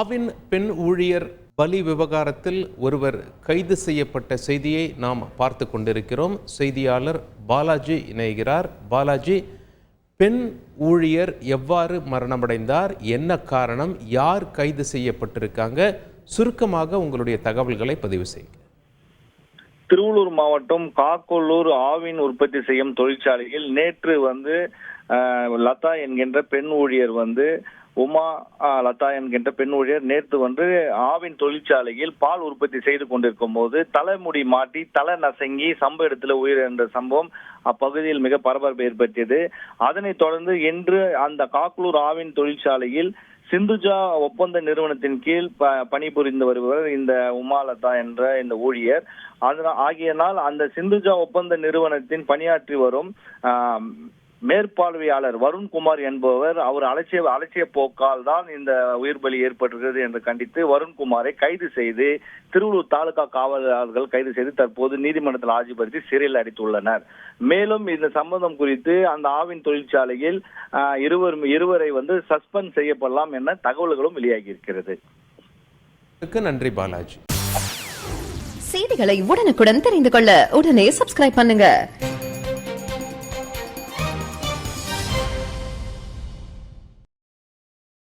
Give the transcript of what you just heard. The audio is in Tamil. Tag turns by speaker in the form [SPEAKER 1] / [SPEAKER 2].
[SPEAKER 1] ஆவின் பெண் ஊழியர் பலி விவகாரத்தில் ஒருவர் கைது செய்யப்பட்ட செய்தியை நாம் பார்த்து கொண்டிருக்கிறோம். செய்தியாளர் பாலாஜி இணைகிறார். பாலாஜி, பெண் ஊழியர் எவ்வாறு மரணமடைந்தார், என்ன காரணம், யார் கைது செய்யப்பட்டிருக்காங்க, சுருக்கமாக உங்களுடைய தகவல்களை பதிவு செய்யுங்க.
[SPEAKER 2] திருவள்ளூர் மாவட்டம் காக்கொல்லூர் ஆவின் உற்பத்தி செய்யும் தொழிற்சாலையில் நேற்று லதா என்கின்ற பெண் ஊழியர் உமா லதா என்கின்ற பெண் ஊழியர் நேற்று ஆவின் தொழிற்சாலையில் பால் உற்பத்தி செய்து கொண்டிருக்கும் போது தலைமுடி மாட்டி தலை நசங்கி சம்பவ இடத்துல உயிரிழந்த சம்பவம் அப்பகுதியில் மிக பரபரப்பு ஏற்படுத்தியது. அதனைத் தொடர்ந்து இன்று அந்த காக்கலூர் ஆவின் தொழிற்சாலையில் சிந்துஜா ஒப்பந்த நிறுவனத்தின் கீழ் பணிபுரிந்து வருபவர் இந்த உமாலதா என்ற இந்த ஊழியர். ஆகியனால் அந்த சிந்துஜா ஒப்பந்த நிறுவனத்தின் பணியாற்றி வரும் மேற்பார்வையாளர் வருண்குமார் என்பவர் அவர் அலட்சிய போக்கால் தான் இந்த உயிர் பலி ஏற்பட்டிருக்கிறது என்று கண்டித்து வருண்குமாரை கைது செய்து திருவள்ளூர் தாலுகா காவலர்கள் கைது செய்து தற்போது நீதிமன்றத்தில் ஆஜர்படுத்தி சிறையில் அடைத்துள்ளனர். மேலும் இந்த சம்பவம் குறித்து அந்த ஆவின் தொழிற்சாலையில் இருவரை சஸ்பெண்ட் செய்யப்படலாம் என தகவல்களும் வெளியாகி இருக்கிறது.
[SPEAKER 1] நன்றி பாலாஜி.
[SPEAKER 3] செய்திகளை உடனுக்குடன் தெரிந்து கொள்ள உடனே சப்ஸ்கிரைப் பண்ணுங்க.